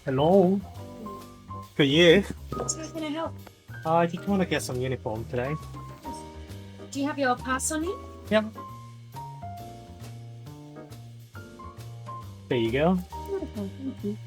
Hello. Good year. So how can I help? I just want to get some uniform today. Do you have your pass on you? Yep. There you go. Beautiful, thank you.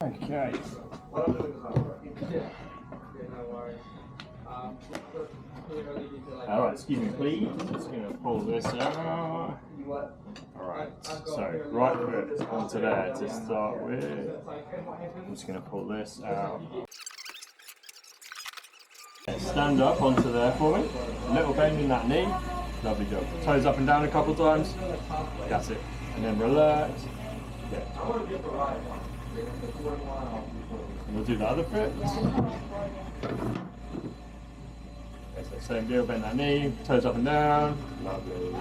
Okay. Alright, excuse me please. Just going to pull this out. Alright, so right foot onto there to start with. I'm just going to pull this out. Okay, stand up onto there for me. A little bend in that knee. Lovely job. Toes up and down a couple of times. That's it. And then relax. Okay. And we'll do the other foot. Okay, so same deal, bend that knee, toes up and down. Lovely.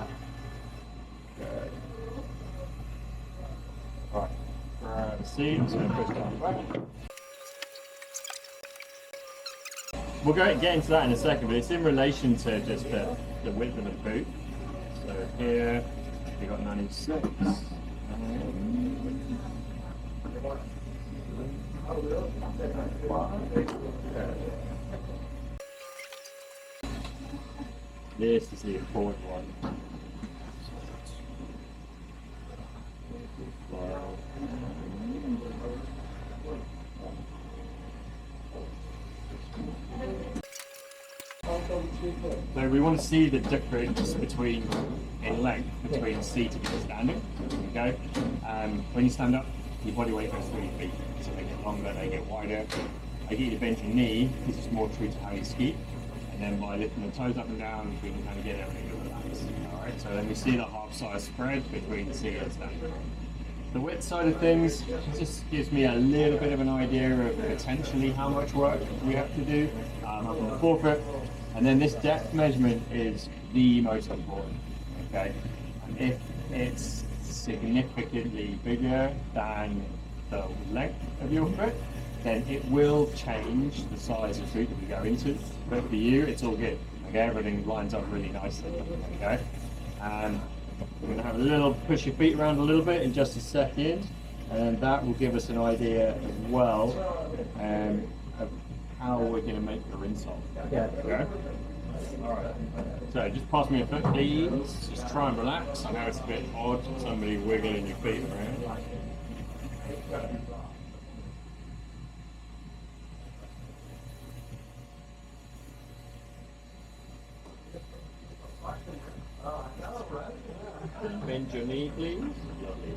Good. Right, grab a seat, I'm just going to push down back. We'll get into that in a second, but it's in relation to just the width of the boot. So here, we've got 96. This is the important one. So we want to see the difference between in length between seated and standing. Okay. When you stand up, your body weight goes through your feet, so they get longer, they get wider. I get you to bend your knee, this is more true to how you ski. And then by lifting the toes up and down, we can kind of get everything to relax. Alright, so then we see the half size spread between seated and standing. The width side of things just gives me a little bit of an idea of potentially how much work we have to do up on the forefoot. And then this depth measurement is the most important. Okay, and if it's significantly bigger than the length of your foot, then it will change the size of boot that we go into. But for you, it's all good. Okay, everything lines up really nicely. Okay, and we're going to have a little push your feet around a little bit in just a second, and that will give us an idea as well of how we're going to make the insole. Okay. Alright, so just pass me a foot please, just try and relax. I know it's a bit odd, somebody wiggling your feet around. Bend your knee please. Lovely.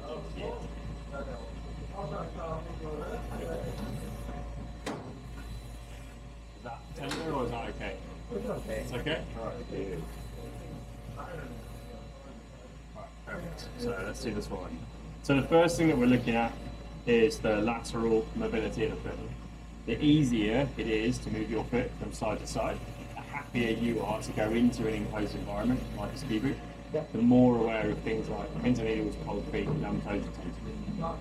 Is that tender or is that okay? It's okay? Alright. Perfect. So let's do this one. So the first thing that we're looking at is the lateral mobility of the foot. The easier it is to move your foot from side to side, the happier you are to go into an enclosed environment like a ski boot, the more aware of things like pins and needles, cold feet, numb toes and toes.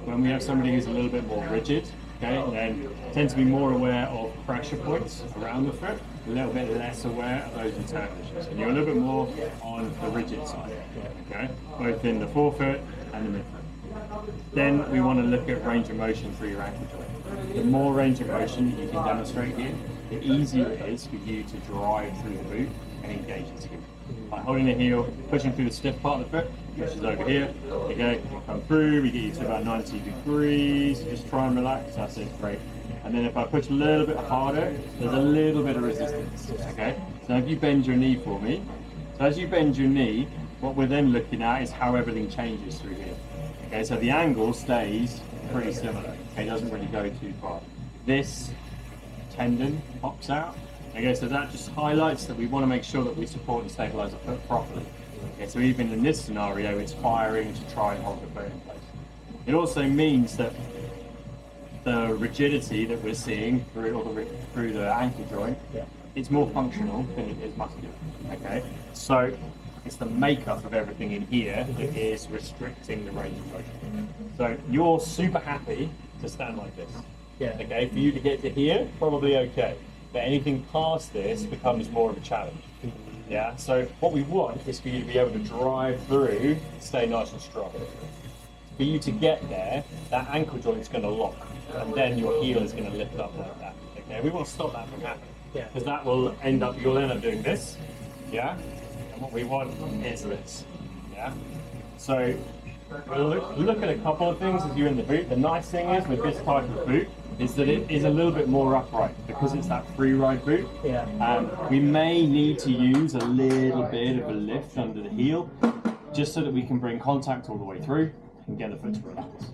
When we have somebody who's a little bit more rigid, okay, then tend to be more aware of pressure points around the foot, a little bit less aware of those internal issues. And you're a little bit more on the rigid side, okay, both in the forefoot and the midfoot. Then we want to look at range of motion through your ankle joint. The more range of motion that you can demonstrate here, the easier it is for you to drive through the boot and engage the skin. By holding the heel, pushing through the stiff part of the foot, which is over here. Okay, come through, we get you to about 90 degrees, just try and relax, that's it, great. And then if I push a little bit harder, there's a little bit of resistance, okay? So if you bend your knee for me, so as you bend your knee, what we're then looking at is how everything changes through here. Okay, so the angle stays pretty similar. Okay, it doesn't really go too far. This tendon pops out. Okay, so that just highlights that we want to make sure that we support and stabilize the foot properly. Okay, so even in this scenario, it's firing to try and hold the foot in place. It also means that the rigidity that we're seeing through the ankle joint, it's more functional than it is muscular. Okay, so it's the makeup of everything in here that is restricting the range of motion. So you're super happy to stand like this. Yeah. Okay, for you to get to here, probably okay. But anything past this becomes more of a challenge. Yeah, so what we want is for you to be able to drive through, stay nice and strong. For you to get there, that ankle joint is going to lock, and then your heel is going to lift up like that. Okay, we want to stop that from happening. Yeah. Because that will you'll end up doing this. Yeah, and what we want is this. Yeah, so we'll look at a couple of things as you're in the boot. The nice thing is with this type of boot is that it is a little bit more upright because it's that free ride boot. Yeah. We may need to use a little bit of a lift under the heel just so that we can bring contact all the way through and get the foot to relax.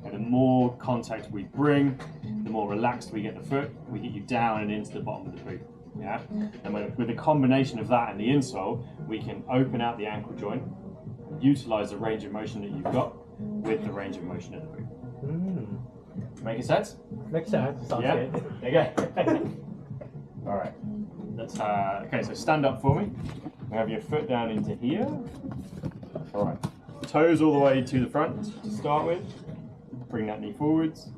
And the more contact we bring, the more relaxed we get the foot, we get you down and into the bottom of the boot. Yeah? And with a combination of that and the insole, we can open out the ankle joint, utilize the range of motion that you've got with the range of motion of the boot. Making sense? Makes sense. Sounds Yeah? good. Okay. All right. Let's, okay, so stand up for me. You have your foot down into here. All right. Toes all the way to the front to start with. Bring that knee forwards.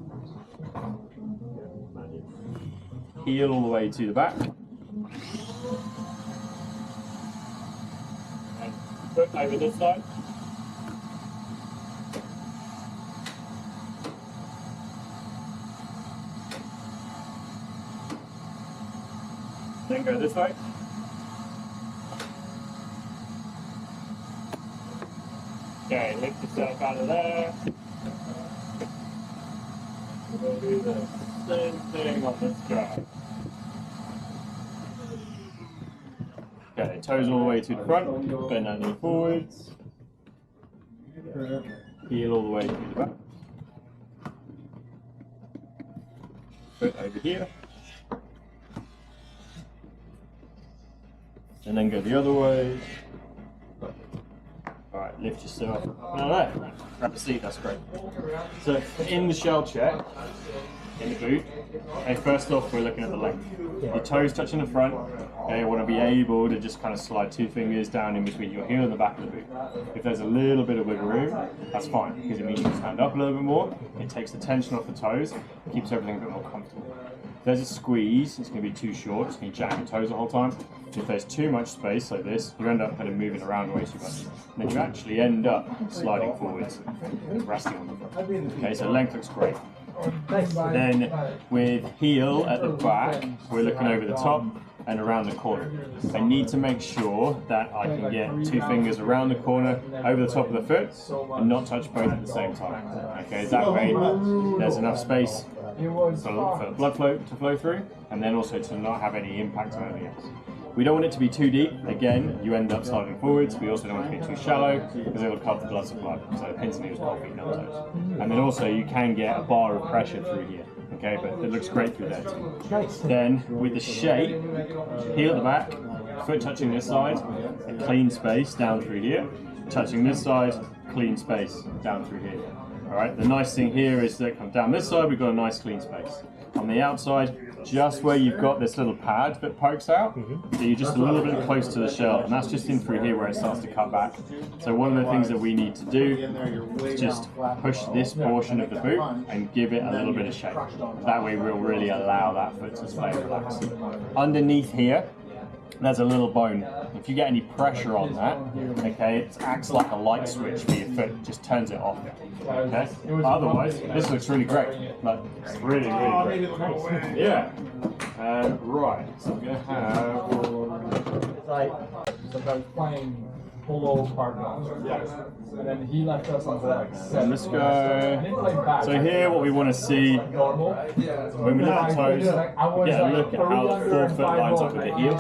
Heel all the way to the back. And foot over this side. Then go this way. Okay, lift yourself out of there. We'll do the same thing on this guy. Okay, toes all the way to the front, bend that knee forwards. Heel all the way to the back. Foot over here. And then go the other way. Alright, lift yourself up out of there. Grab a seat, that's great. So in the shell check, in the boot, okay, first off we're looking at the length. Your toes touching the front, okay, you want to be able to just kind of slide 2 fingers down in between your heel and the back of the boot. If there's a little bit of wiggle room, that's fine, because it means you can stand up a little bit more, it takes the tension off the toes, keeps everything a bit more comfortable. If there's a squeeze, it's going to be too short, it's going to jam your toes the whole time. If there's too much space like this, you end up kind of moving around way too much. And then you actually end up sliding forwards, resting on the front. Okay, so length looks great. Then with heel at the back, we're looking over the top and around the corner. I need to make sure that I can get 2 fingers around the corner, over the top of the foot, and not touch both at the same time. Okay, that way there's enough space for blood flow to flow through, and then also to not have any impact on anything else. We don't want it to be too deep. Again, you end up sliding forwards. We also don't want it to be too shallow because it will cut the blood supply. So pins and needles, cold feet, no toes. And then also you can get a bar of pressure through here. Okay, but it looks great through there too. Then with the shape, heel at the back, foot touching this side, a clean space down through here. Touching this side, clean space down through here. All right. The nice thing here is that come down this side, we've got a nice clean space. On the outside, just where you've got this little pad that pokes out, so you're just a little bit close to the shell, and that's just in through here where it starts to cut back. So one of the things that we need to do is just push this portion of the boot and give it a little bit of shape. That way we'll really allow that foot to stay relaxed. Underneath here, there's a little bone. If you get any pressure on that, okay, it acts like a light switch for your foot, just turns it off. Okay? Otherwise, this looks really great. Like, it's really, really great. Yeah. Right, so I'm going to have... It's like sometimes playing polo cardinals. Yeah. And then he left us on like 7. Let's go. So here, what we want to see Normal. when we look at toes, get a look at how the forefoot lines up with the heel.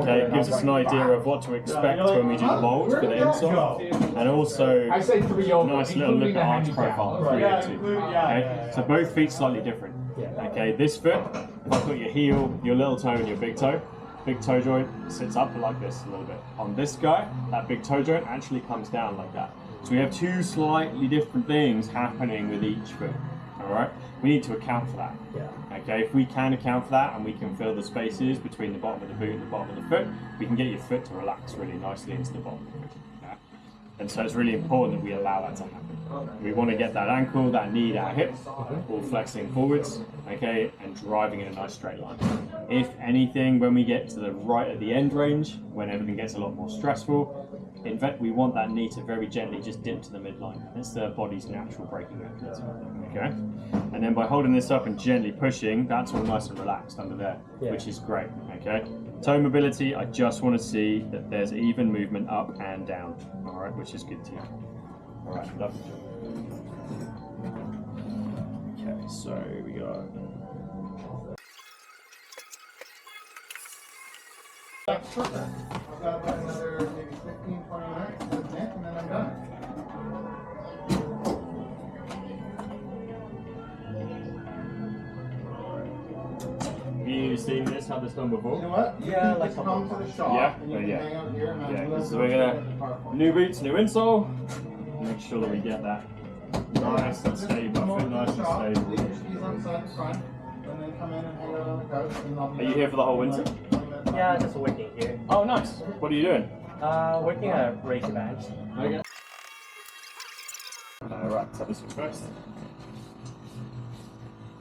Okay, it gives us an idea of what to expect when we do the mold for the insole, and also I say 3 over. nice little look at arch profile, 302. Okay, so both feet slightly different. Okay, this foot, if I put your heel, your little toe, and your big toe joint sits up like this a little bit. On this guy, that big toe joint actually comes down like that. So we have two slightly different things happening with each foot. All right, we need to account for that. Okay, if we can account for that and we can fill the spaces between the bottom of the boot and the bottom of the foot, we can get your foot to relax really nicely into the bottom of the foot. Yeah? And so it's really important that we allow that to happen. We want to get that ankle, that knee, that hip, all flexing forwards, okay, and driving in a nice straight line. If anything, when we get to the right at the end range, when everything gets a lot more stressful, in fact, we want that knee to very gently just dip to the midline. That's the body's natural braking mechanism, okay? And then by holding this up and gently pushing, that's all nice and relaxed under there, which is great, okay? Toe mobility, I just want to see that there's even movement up and down, all right, which is good too. All right, done. Okay, so here we go. I've got about another maybe 15, 20 minutes, that's it, and then I'm done. Have you seen this, had this done before? You know what? Yeah, like just come to the shop Yeah, and you can hang out here and Yeah, I'll because do we're it. gonna new boots, new insole. Make sure that we get that nice and stable, Come over fit to nice the shop, and leave stable. your skis on side front, and then come in and hang out on the couch. And I'll be Are you here for the whole winter? Yeah, just working here. Oh, nice. What are you doing? Working at race events. Okay. Right, so this one first.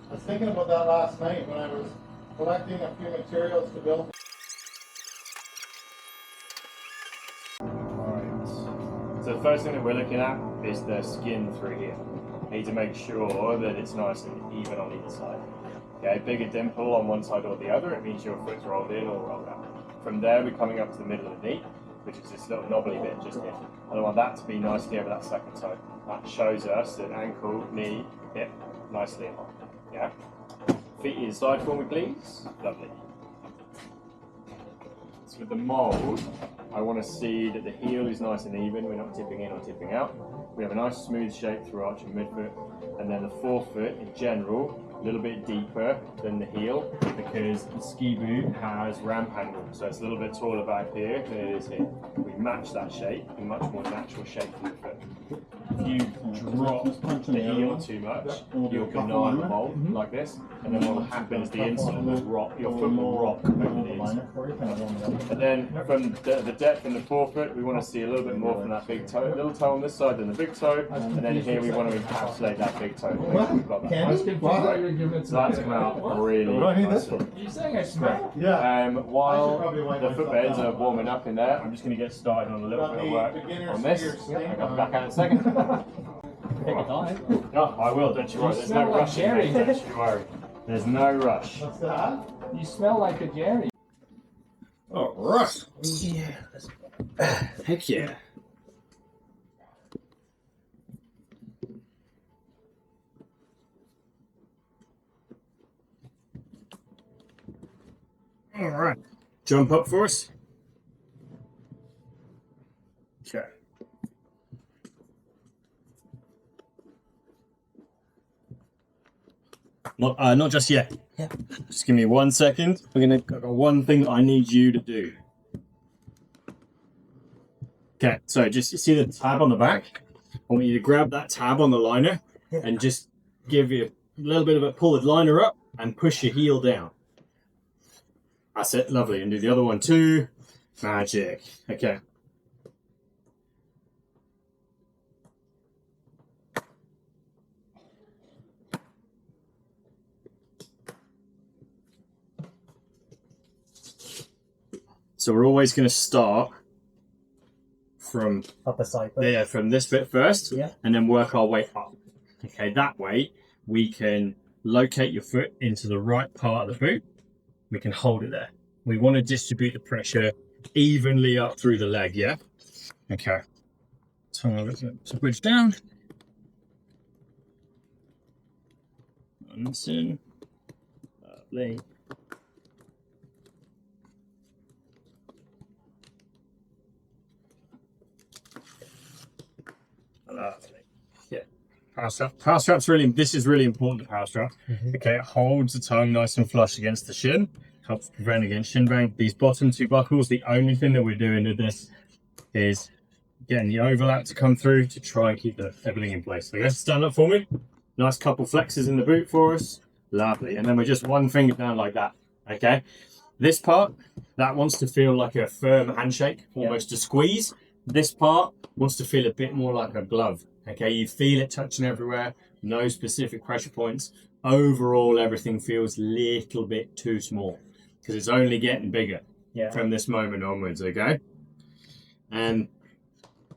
I was thinking about that last night when I was collecting a few materials to build. Alright. So the first thing that we're looking at is the skin through here. We need to make sure that it's nice and even on either side. Okay, bigger dimple on one side or the other, it means your foot's rolled in or rolled out. From there, we're coming up to the middle of the knee, which is this little knobbly bit just here. And I want that to be nicely over that second toe. That shows us that ankle, knee, hip, nicely in line. Yeah? Feet inside for me, please. Lovely. So with the mold, I want to see that the heel is nice and even. We're not tipping in or tipping out. We have a nice smooth shape through arch and midfoot. And then the forefoot in general, a little bit deeper than the heel because the ski boot has ramp angle. So it's a little bit taller back here than it is here. We match that shape in much more natural shape for the foot. If you drop the heel too much, you'll deny the mold like this, and then what will happen is the insole will rock, your foot will rock over the insole. And then from the depth in the forefoot, we want to see a little bit more from that big toe, little toe on this side than the big toe, and then here we want to encapsulate that big toe. We've got that. I was confused why you were giving it to So that's come out really nicely. Are you saying I smell? Yeah. While the footbeds are warming up in there, I'm just going to get started on a little bit of work on this. I'll be back out in a second. Take your time. No, I will, don't you worry. There's no rush in Jerry. there, don't you worry. There's no rush. What's that? You smell like a Jerry. Oh, rush. Yeah. Heck yeah. All right. Jump up for us. Okay. Not just yet. Yeah. Just give me 1 second. I've got one thing I need you to do. Okay, so just see the tab on the back. I want you to grab that tab on the liner and just give you a little bit of a pull the liner up and push your heel down. That's it, lovely. And do the other one too. Magic. Okay. So we're always going to start from Upper side. from this bit first, Yeah. and then work our way up. Okay, that way we can locate your foot into the right part of the boot. We can hold it there. We want to distribute the pressure evenly up through the leg, yeah? Okay. So let's bridge down. Listen. Lovely. Lovely. Yeah. Power strap. Power strap's really. This is really important. Power strap. Okay, it holds the tongue nice and flush against the shin. Helps prevent against shin bang. These bottom two buckles. The only thing that we're doing with this is getting the overlap to come through to try and keep everything in place. So let's stand up for me. Nice couple flexes in the boot for us. Lovely. And then we're just one finger down like that. Okay. This part, that wants to feel like a firm handshake, almost a squeeze. This part wants to feel a bit more like a glove. Okay. You feel it touching everywhere. No specific pressure points. Overall, everything feels a little bit too small because it's only getting bigger from this moment onwards. Okay. And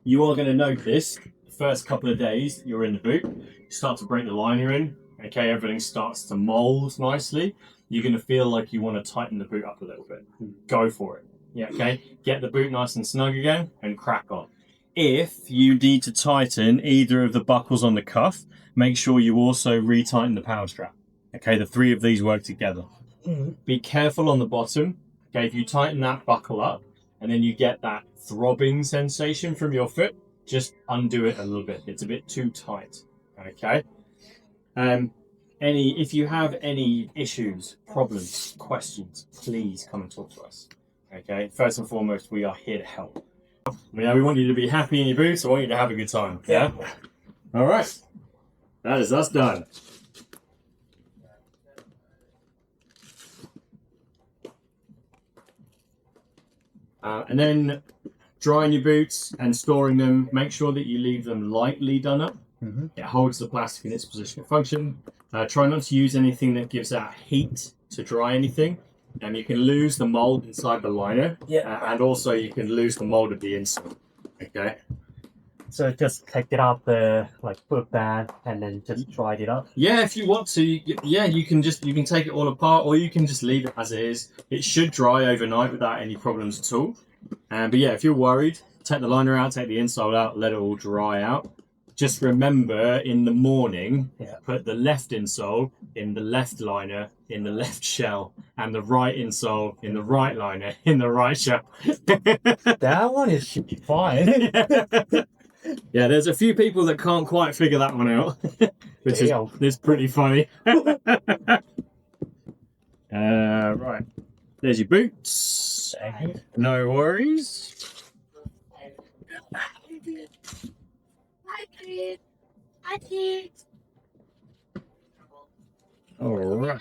you are going to notice the first couple of days you're in the boot, you start to break the liner in. Okay, everything starts to mold nicely. You're going to feel like you want to tighten the boot up a little bit. Go for it. Yeah, okay. Get the boot nice and snug again and crack on. If you need to tighten either of the buckles on the cuff, make sure you also retighten the power strap. Okay, the three of these work together. Be careful on the bottom. Okay, if you tighten that buckle up and then you get that throbbing sensation from your foot, just undo it a little bit. It's a bit too tight. Okay. If you have any issues, problems, questions, please come and talk to us. Okay. First and foremost, we are here to help. We want you to be happy in your boots. I want you to have a good time. Yeah. All right. That is us done. And then drying your boots and storing them, make sure that you leave them lightly done up. It holds the plastic in its position of function. Try not to use anything that gives out heat to dry anything. And you can lose the mold inside the liner. And also you can lose the mold of the insole. Okay. So just take it off the foot band and then just dry it up. Yeah, if you want to, you can take it all apart, or you can just leave it as it is. It should dry overnight without any problems at all. But yeah, if you're worried, take the liner out, take the insole out, let it all dry out. Just remember in the morning, put the left insole in the left liner in the left shell, and the right insole in the right liner in the right shell. That one should be fine. Yeah, there's a few people that can't quite figure that one out, which is pretty funny. Right, there's your boots. No worries. All right.